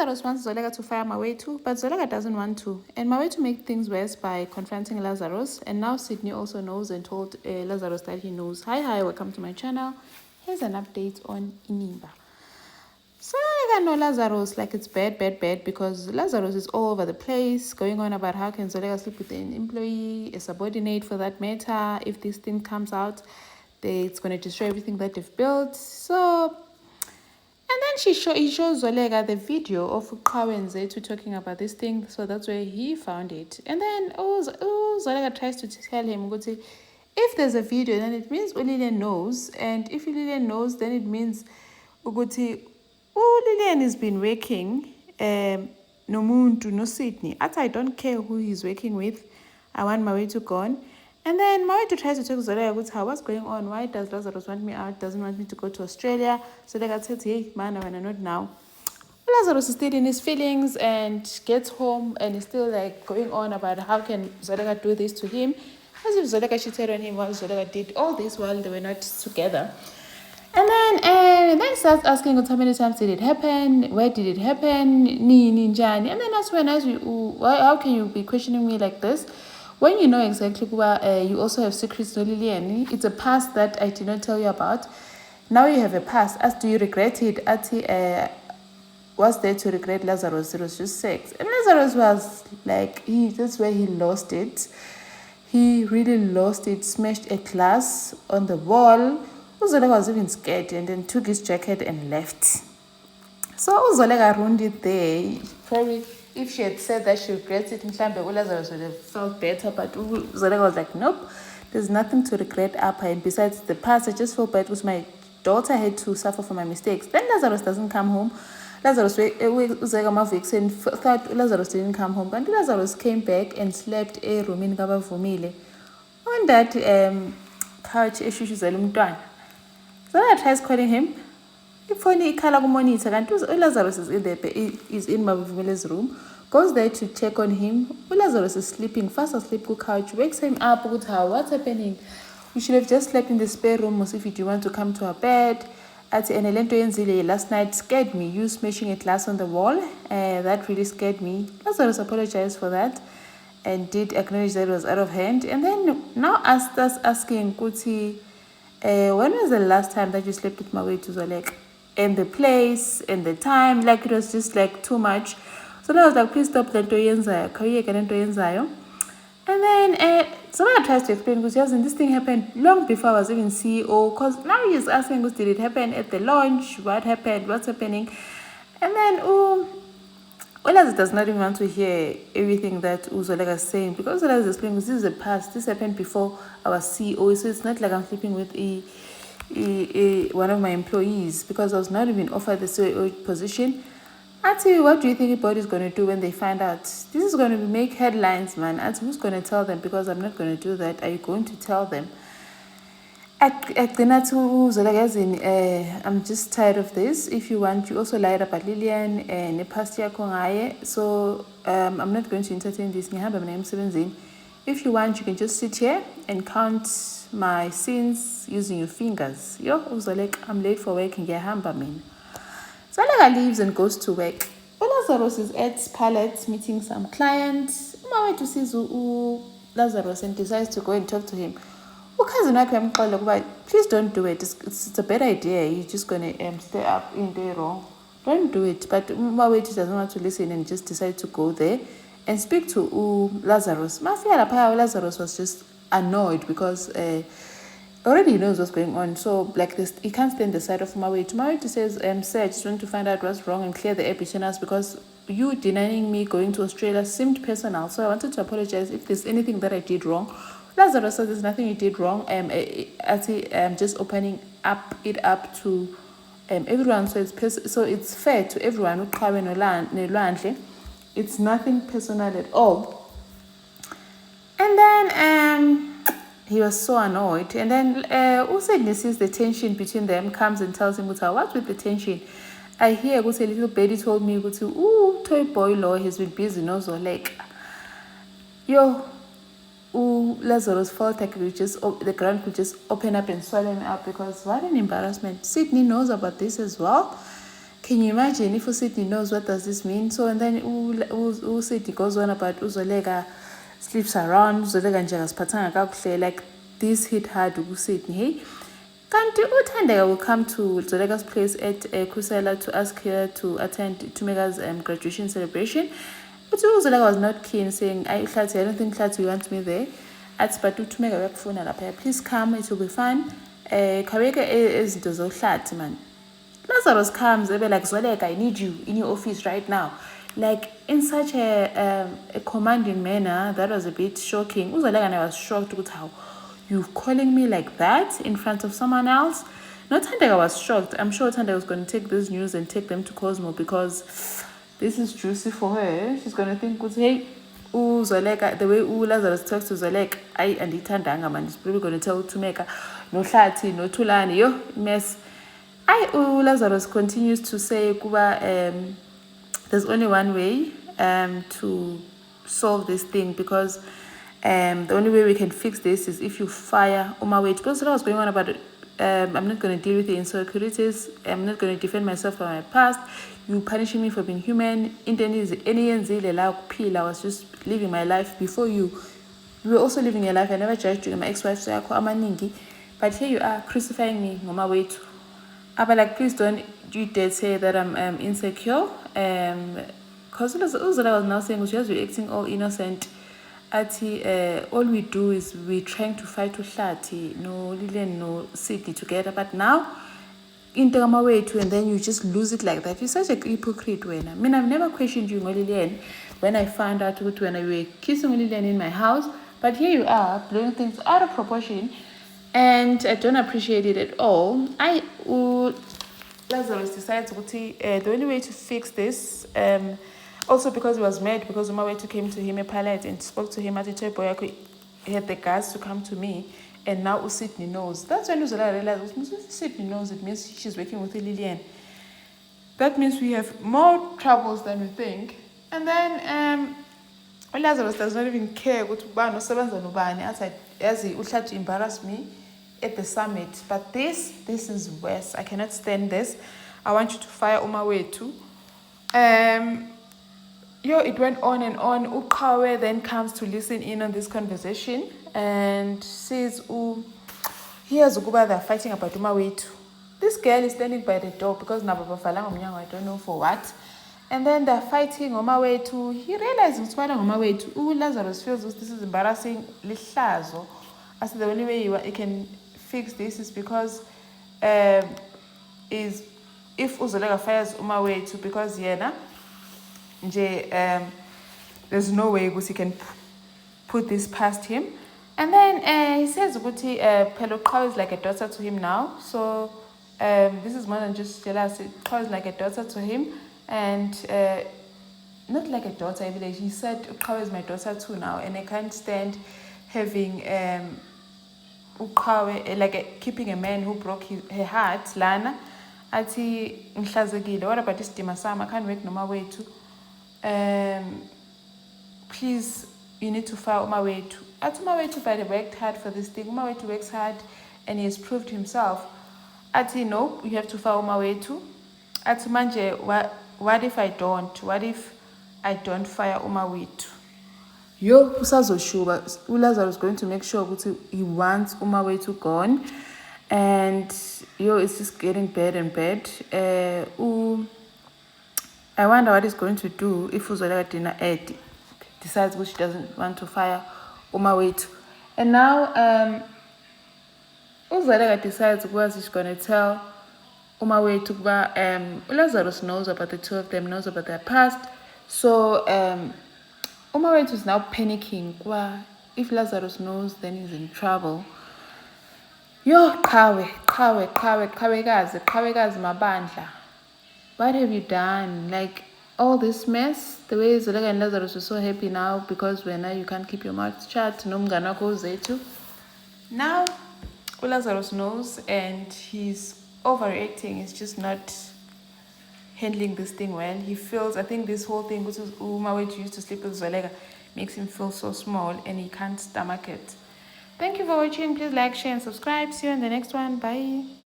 Lazarus wants Zoleka to fire Mawetu, but Zoleka doesn't want to. And Mawetu made things worse by confronting Lazarus. And now Sydney also knows and told Lazarus that he knows. Hi, welcome to my channel. Here's an update on Inimba. So I know Lazarus like it's bad because Lazarus is all over the place, going on about how can Zoleka sleep with an employee, a subordinate for that matter. If this thing comes out, it's going to destroy everything that they've built. So... And then he shows Zoleka the video of Uqhawe and Zethu talking about this thing. So that's where he found it. And then Zoleka tries to tell him, if there's a video, then it means Lilian knows. And if Lilian knows, then it means Lilian has been working no Muntu, no Sydney. I don't care who he's working with. I want Mawetu gone. And then Mawetu tries to talk to Zoleka, what's going on? Why does Lazarus want me out? Doesn't want me to go to Australia? Zoleka says, hey, man, when not now. Lazarus is still in his feelings and gets home and is still like going on about how can Zoleka do this to him. As if Zoleka cheated on him while Zoleka did all this while they were not together. And then he starts asking how many times did it happen? Where did it happen? Ninjani. And then that's when how can you be questioning me like this? When you know exactly you also have secrets to Lilian. It's a past that I did not tell you about. Now you have a past. As do you regret it? Was there to regret Lazarus? It was just sex. And Lazarus was like, that's where he lost it. He really lost it, smashed a glass on the wall. Zoleka was even scared and then took his jacket and left. So Zoleka ruined it there. Probably if she had said that she regrets it, Lazarus would have felt better. But Zoleka was like, nope, there's nothing to regret up. And besides the past, I just feel bad because my daughter had to suffer for my mistakes. Then Lazarus doesn't come home. Lazarus thought Lazarus didn't come home. And Lazarus came back and slept a room in Gabavumile. On that couch, Zoleka tries calling him. If only monitor and Lazarus is in Mavumile's room, goes there to check on him. Lazarus is sleeping, fast asleep on couch, wakes him up with her. What's happening? We should have just slept in the spare room. If you want to come to our bed. Last night scared me. You smashing a glass on the wall. That really scared me. Lazarus apologized for that and did acknowledge that it was out of hand. And then now asking Kuti, when was the last time that you slept with Mawetu Zoleka? And the place and the time, like it was just like too much. So I was like, please stop that. And then someone tries to explain because this thing happened long before I was even CEO. Because now he's asking, did it happen at the launch? What happened? What's happening? And then Lazarus does not even want to hear everything that Zoleka is saying because Zoleka is explaining this is the past. This happened before I was CEO. So it's not like I'm sleeping with one of my employees because I was not even offered the CEO position. What do you think everybody's going to do when they find out? This is going to make headlines, man. Who's going to tell them? Because I'm not going to do that. Are you going to tell them? I'm just tired of this. If you want, you also lied about Lilian and Pastia Kongaye. So I'm not going to entertain this. If you want, you can just sit here and count my sins using your fingers. I'm late for work and get hamba, man. Zoleka leaves and goes to work. Lazarus is at Palette meeting some clients. Mawetu sees Lazarus and decides to go and talk to him. Please don't do it. It's a bad idea. You're just going to stay up in there wrong. Don't do it. But Mawetu doesn't want to listen and just decide to go there and speak to Lazarus. Lazarus was just annoyed because already he knows what's going on. So like this, he can't stand the side of Mawetu. Mawetu says, sir, I just want to find out what's wrong and clear the air between us because you denying me going to Australia seemed personal. So I wanted to apologize if there's anything that I did wrong. Lazarus says there's nothing you did wrong. I'm just opening it up to everyone. So it's fair to everyone. It's nothing personal at all. And then he was so annoyed. And then Usaid sees the tension between them, comes and tells him, what's with the tension? I hear little Betty told me, toy boy law has been busy, no so like Lazarus felt like the ground could just open up and swallow him up because what an embarrassment. Sydney knows about this as well. Can you imagine if Sydney knows what does this mean? So and then Sydney goes on about Uzoleka sleeps around, Uzoleka nje akasiphathanga kakuhle, like this hit hard Sydney. Hey, kanti uThandeka will come to Zoleka's place at Kusela to ask her to attend Tumeka's graduation celebration. But Uzoleka was not keen, saying, I don't think Hlati wants me there. But Tumeka uyakufuna lapha, please come, it will be fun. Khaweke izinto zohlati man. Lazarus comes, they be like, Zoleka, I need you in your office right now. Like, in such a commanding manner, that was a bit shocking. Uzoleka and I was shocked with how you calling me like that in front of someone else. Not Thandeka was shocked. I'm sure Thandeka was going to take this news and take them to Cosmo because this is juicy for her. She's going to think, hey, Zoleka, the way Lazarus talks to Zoleka, and Thandanga man, he's probably going to tell Tumeka, no Hlati, no Tulani, yo, mess. Lazarus continues to say, Kuba, there's only one way to solve this thing because the only way we can fix this is if you fire Umawethu. Because what was going on about it, I'm not going to deal with the insecurities. I'm not going to defend myself from my past. You punishing me for being human. I was just living my life before you. You were also living your life. I never judged you. My ex-wife, so but here you are crucifying me, Umawethu. But like, please don't you dare say that I'm insecure. Because Uzoleka was now saying, she was acting all innocent. All we do is we're trying to fight Hlati, no Lilian, no Sydney together. But now, in Umawethu, and then you just lose it like that. You're such a hypocrite, when I mean, I've never questioned you, Lilian, when I found out when I were kissing Lilian in my house. But here you are, blowing things out of proportion, and I don't appreciate it at all. Lazarus decides the only way to fix this, also because he was mad because Umawethu came to him a pallet and spoke to him at the boy he had the guts to come to me, and now Sydney knows. That's when Uzoleka realized Sydney knows, it means she's working with Lilian. That means we have more troubles than we think. And then Lazarus does not even care what outside as he would to embarrass me at the summit. But this is worse. I cannot stand this. I want you to fire Umawethu. It went on and on. Uqhawe then comes to listen in on this conversation and says, here's Ukuba, they're fighting about Umawethu. This girl is standing by the door because Nababa Falanga Mnyango, I don't know for what. And then they're fighting Umawethu. He realizes what's Umawethu. Lazarus feels this is embarrassing. Lihlazo. I said the only way he can fix this is because is if Uzoleka fires Umawethu because there's no way he can put this past him. And then he says Pelo Qhawe is like a daughter to him now. So this is more than just jealousy. Qhawe is like a daughter to him, and not like a daughter. He said Qhawe is my daughter too now, and I can't stand having Uqhawe like keeping a man who broke her heart. Lana, ati ngihlazekile. What about this Dimasama? I can't wait no Umawethu. Please, you need to fire Umawethu. Umawethu, but he worked hard for this thing. Umawethu works hard and he has proved himself. No, you have to fire Umawethu. Manje, what if I don't? What if I don't fire Umawethu? Usazoshuba. Lazarus is going to make sure he wants Umawethu gone. And it's just getting bad and bad. I wonder what he's going to do if Uzoleka decides which doesn't want to fire Umawethu. And now Uzoleka decides what he's going to tell Umawethu. Lazarus knows about the two of them, knows about their past. So Umawethu is now panicking. If Lazarus knows, then he's in trouble. Qhawe mabandla. What have you done? Like, all this mess, the way Zoleka and Lazarus were so happy now because now you can't keep your mouth shut. No mngana wakho uZethu. Now, Lazarus knows and he's overreacting. He's just not handling this thing well. He feels, I think this whole thing, which is Umawethu used to sleep with Zoleka, makes him feel so small and he can't stomach it. Thank you for watching. Please like, share, and subscribe. See you in the next one. Bye.